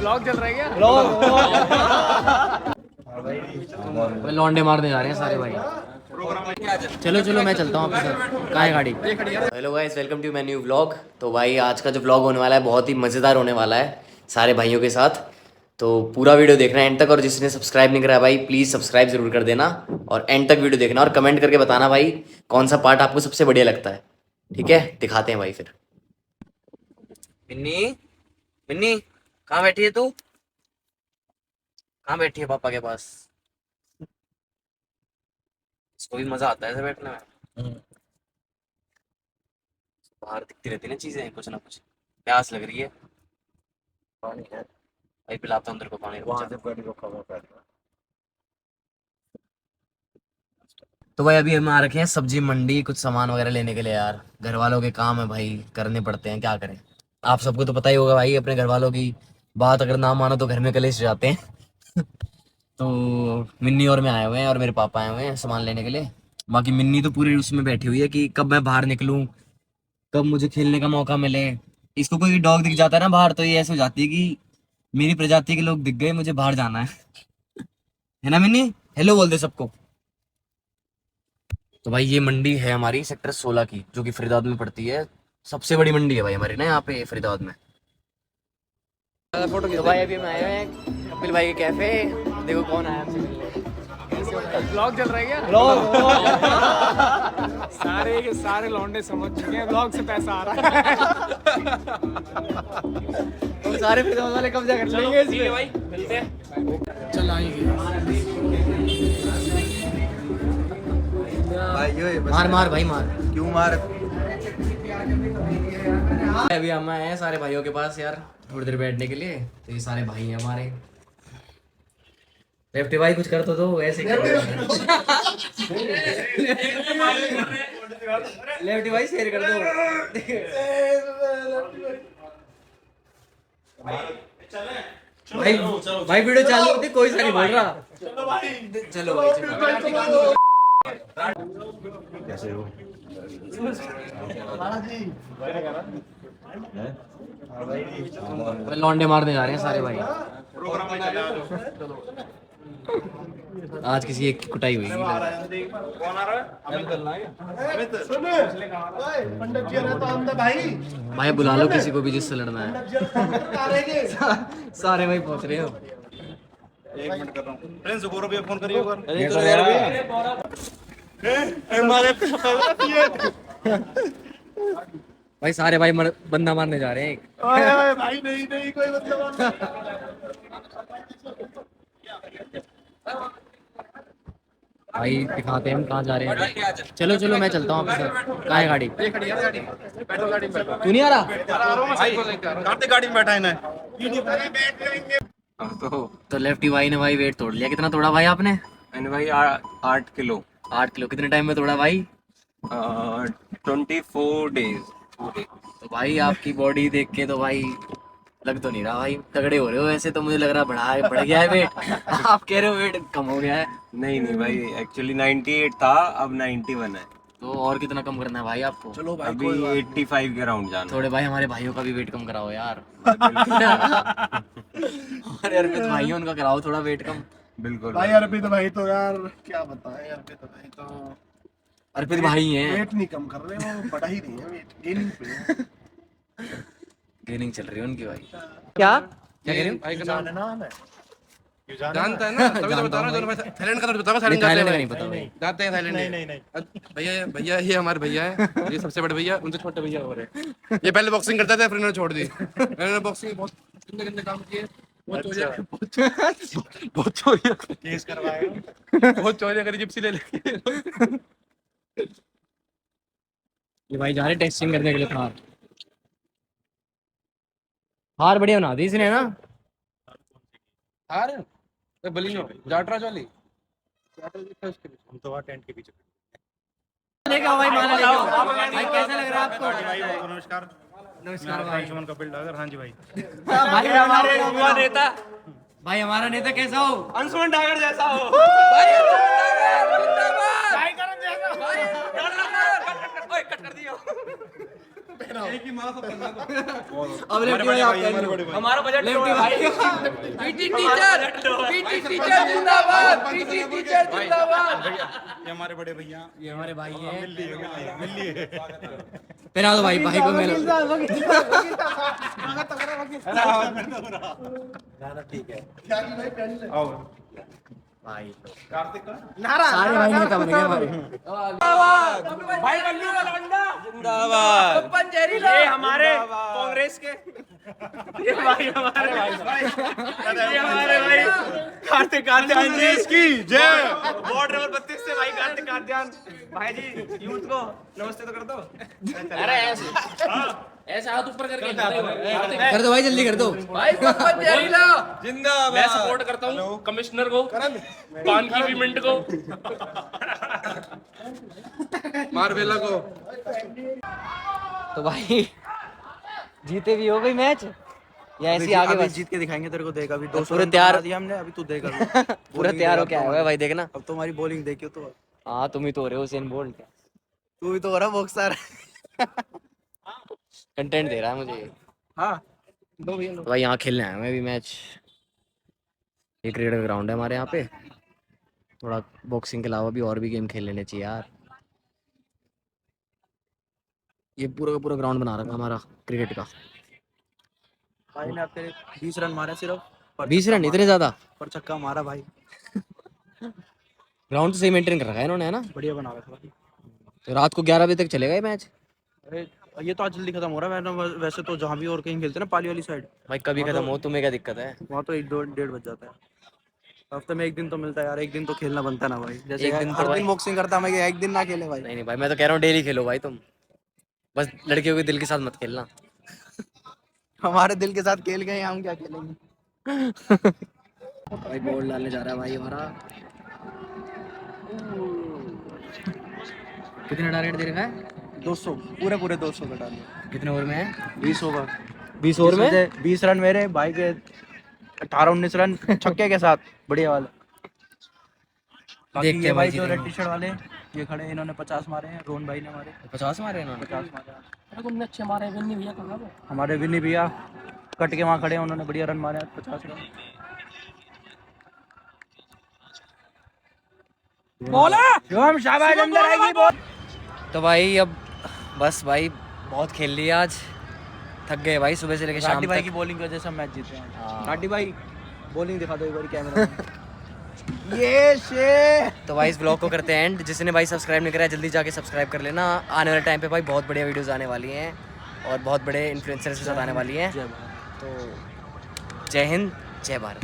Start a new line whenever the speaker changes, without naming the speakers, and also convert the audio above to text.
Blog चल रहा है क्या?
लौंडे मारने जा रहे हैं सारे भाई। चलो चलो मैं चलता हूँ आपके साथ। कहाँ है गाड़ी? Hello guys, welcome to my new vlog. तो भाई आज का जो व्लॉग होने वाला है बहुत ही मज़ेदार होने वाला है सारे भाइयों के साथ। तो पूरा वीडियो देखना है एंड तक, और जिसने सब्सक्राइब नहीं करा भाई प्लीज़ सब्सक्राइब जरूर कर देना और एंड तक वीडियो देखना और कमेंट करके बताना भाई कौन सा पार्ट आपको सबसे बढ़िया लगता है। ठीक है, दिखाते हैं भाई फिर। मिन्नी, मिन्नी कहाँ बैठी है तू? कहाँ बैठी है पापा के पास? इसको भी मजा आता है ऐसे बैठने में। बाहर दिखती रहती है ना चीजें, कुछ ना कुछ। प्यास लग रही है, पानी है भाई, पिलाता हूँ तेरे को पानी। वहां से गाड़ी रोका हुआ है। तो भाई अभी हम आ रखे हैं सब्जी मंडी कुछ सामान वगैरह लेने के लिए यार। घर वालों के काम है भाई, करने पड़ते हैं, क्या करें। आप सबको तो पता ही होगा भाई, अपने घर वालों की बात अगर ना मानो तो घर में कलेश हो जाते हैं। तो मिन्नी और मैं आए हुए हैं और मेरे पापा आए हुए हैं सामान लेने के लिए। बाकी मिन्नी तो पूरी उसमें बैठी हुई है कि कब मैं बाहर निकलूं, कब मुझे खेलने का मौका मिले। इसको कोई डॉग दिख जाता है ना बाहर तो ये ऐसे हो जाती है कि मेरी प्रजाति के लोग दिख गए, मुझे बाहर जाना है ना मिन्नी? हेलो बोल दे सबको। तो भाई ये मंडी है हमारी सेक्टर 16 की, जो कि फरीदाबाद में पड़ती है। सबसे बड़ी मंडी है भाई हमारी ना यहाँ पे फरीदाबाद में। तो भाई अभी हम आए हुए हैं कपिल भाई के कैफे। देखो कौन आया हमसे मिलने।
ब्लॉग चल रहा है क्या? सारे के सारे लौंडे समझ चुके हैं ब्लॉग से पैसा आ रहा है।
तो सारे फरीदाबाद वाले कब्जा कर लेंगे इसमें भाई। मिलते हैं,
चल आएंगे।
मार मार भाई मार।
क्यों मार?
अभी हम आए हैं सारे भाइयों के पास यार थोड़ी देर बैठने के लिए। तो ये सारे भाई हैं हमारे। लेफ्टी भाई कुछ कर तो दो ऐसे ही। लेफ्टी भाई शेयर कर दो। भाई भाई वीडियो चालू होती कोई सा नहीं बोल रहा। चलो भाई चलो।
कैसे हो?
लौंडे मारने जा रहे हैं सारे भाई। आज किसी एक की कुटाई हुई। भाई बुला लो किसी को भी जिससे लड़ना है। सारे भाई पहुंच रहे हो।
एक मिनट कर रहा हूँ। फ्रेंड्स गौरव भैया फोन करिए
भाई सारे भाई बंदा मारने जा रहे हैं एक।
भाई नहीं नहीं कोई मतलब
भाई दिखाते हैं हम कहाँ जा रहे हैं। चलो चलो मैं चलता हूँ आपके साथ। कहाँ है गाड़ी? तू नहीं आ रहा?
कार्तिक गाड़ी में बैठा है ना।
तो लेफ्टी भाई ने भाई वेट तोड़ लिया। कितना तोड़ा भाई आपने?
मैंने भाई 8 किलो।
8 किलो कितने टाइम में तोड़ा भाई?
24 डेज।
तो भाई आपकी बॉडी देख के तो भाई लग तो नहीं रहा भाई तगड़े हो रहे हो। ऐसे तो मुझे लग रहा बढ़ गया है वेट। आप कह रहे हो वेट कम हो गया है।
नहीं नहीं भाई, एक्चुअली 98 था, अब 91 है।
तो और कितना कम करना है भाई आपको?
चलो भाई
अभी 85 के राउंड जाना।
थोड़े भाई हमारे भाइयों का भी वेट कम कराओ यार। और अर्पित भाई उनका कराओ थोड़ा वेट कम।
बिल्कुल
भाई अर्पित भाई तो यार क्या बताएं। अर्पित भाई तो
अर्पित भाई हैं,
वेट नहीं कम कर रहे, वो बढ़ा ही नहीं है, वेट गेनिंग पे है।
गेनिंग चल रही है उनकी भाई। क्या क्या कह रहे हो?
भाई का नाम
नाम है
जानता है ना, तभी तो बता रहा हूँ। दोनों भाई थाईलैंड का तो बताओ। थाईलैंड जाते
थाईलैंड
हैं
का नहीं पता भाई।
जाते हैं थाईलैंड।
नहीं नहीं
भैया भैया ये हमारे भैया है, ये सबसे बड़े भैया, उनसे छोटे भैया हो रहे हैं। ये पहले बॉक्सिंग करते थे, फिर इन्होंने छोड़ दी। इन्होंने बॉक्सिंग बहुत गंदे गंदे काम किए। बहुत चोरियां
केस करवाएगा।
बहुत चोरियां करी, जिप्सी ले लेके।
ये भाई जा रहे टेस्टिंग करने के लिए थार। हार बढ़िया बना दी इसने ना।
हार तो बलिनो जाटराज वाली।
हम तो वहाँ टेंट के पीछे।
लेके आओ भाई, माला लेके आओ भाई। कैसा लग रहा है आपको?
नमस्कार
नमस्कार भाई।
अंशुमन कपिल डागर। हाँ जी भाई।
भाई हमारे युवा नेता, भाई हमारा नेता कैसा हो?
अंशुमन डागर जैसा हो।
अब लेफ्टी भाई आप कह लो।
हमारा बजट
लेफ्टी भाई
पीटी टीचर जिंदाबाद, पीटी टीचर जिंदाबाद।
ये हमारे बड़े भैया,
ये हमारे भाई हैं।
मिलिए
पहना दो भाई, भाई को मिलो। भाई सारे भाई नेता बन गए हमारे।
भाई बल्लू का लौंडा जिंदाबाद। ये हमारे कांग्रेस के, ये भाई हमारे भाई, ये हमारे भाई कार्तिक कांग्रेस की जय। वार्ड नंबर 32 से भाई कार्तिक कांग्रेस भाई जी यूथ को नमस्ते तो कर दो।
अरे ऐसे हाथ ऊपर करके
कर दो भाई, जल्दी कर दो।
भाई पप्पन जहरीला
जिंदाबाद।
मैं सपोर्ट करता हूँ कमिश्नर को, पान की पेमेंट को, मारवेला को।
तो भाई जीते भी हो गई मैच या ऐसे ही आगे बस?
जीत के दिखाएंगे तेरे को, देख अभी 200
पूरे
रन
तैयार
बना दिया हमने, अभी तू देख अभी।
पूरा तैयार हो क्या है भाई, देखना।
अब तुम्हारी बॉलिंग देखियो तो।
हाँ तुम ही तो हो रहे हो उसेन बोल्ट।
तू भी तो हो रहा बॉक्सर।
कंटेंट दे रहा है मुझे।
हाँ
तो भाई यहाँ खेलने आया मैं भी मैच। ये क्रिकेट ग्राउंड है हमारे यहाँ पे। थोड़ा बॉक्सिंग के अलावा भी और भी गेम खेल लेने चाहिए यार। ये पूरा का पूरा ग्राउंड बना रखा हमारा क्रिकेट का।
भाई ने अब तेरे 20 रन मारे सिर्फ,
20 रन इतने ज्यादा?
पर छक्का मारा भाई।
ग्राउंड तो सही मेंटेन कर रखा है इन्होंने, है ना?
बढ़िया बना रखा भाई।
तो रात को 11 बजे तक चलेगा ये मैच?
अरे ये तो आज जल्दी खत्म हो रहा है, वैसे तो जहाँ भी और कहीं खेलते हैं ना पाली वाली साइड,
भाई कभी खत्म हो, तुम्हें क्या दिक्कत है?
वहाँ तो 1-1:30 बज जाता है। हफ्ते में एक दिन तो मिलता है यार, एक दिन तो खेलना बनता है ना भाई। जैसे
एक दिन तो
हर
भाई-
दिन बॉक्सिंग करता मैं, एक दिन ना खेले भाई।
नहीं नहीं भाई, मैं तो कह रहा हूँ डेली खेलो भाई तुम। बस लड़कियों के दिल के साथ मत खेलना।
हमारे दिल के साथ खेल गए, हम क्या खेलेंगे।
भाई बॉल डालने जा रहा है भाई हमारा। कितने टारगेट दे रखा है?
200 पूरे 200 का डाले।
कितने ओवर में है?
20 ओवर।
20 ओवर में
20 रन मेरे भाई के, 18-19 रन छक्के के साथ, बढ़िया वाले। बाकी
देखते
ये
हैं
भाई
भाई
जो
जीतेंगे।
रेड टी शर्ट वाले ये खड़े हैं, इन्होंने 50 मारे हैं। रोहन भाई ने हमारे
50 मारे इन्होंने।
50 मारे हैं।
अच्छे मारे विन्नी भैया कहाँ वो?
हमारे विनी भैया कट के वहाँ खड़े हैं, उन्होंने बढ़िया रन मारे हैं, 50 रन। बोला शुभम शाबाश, अंदर आएगी बॉल।
तो भाई अब बस भाई बहुत खेल लिया आज, थक गए भाई सुबह से लेकर शाम
राठी भाई
तक।
की बॉलिंग की वजह से हम मैच जीते हैं।
हाँ।
राठी भाई बॉलिंग दिखा दो एक बार कैमरा में। ये शे।
तो भाई इस ब्लॉग को करते हैं एंड। जिसने भाई सब्सक्राइब नहीं करा है जल्दी जाके सब्सक्राइब कर लेना। आने वाले टाइम पे भाई बहुत बढ़िया वीडियोस आने वाली हैं और बहुत बड़े इन्फ्लुएंसर्स के साथ आने वाली हैं।
जय भारत।
तो जय हिंद, जय भारत।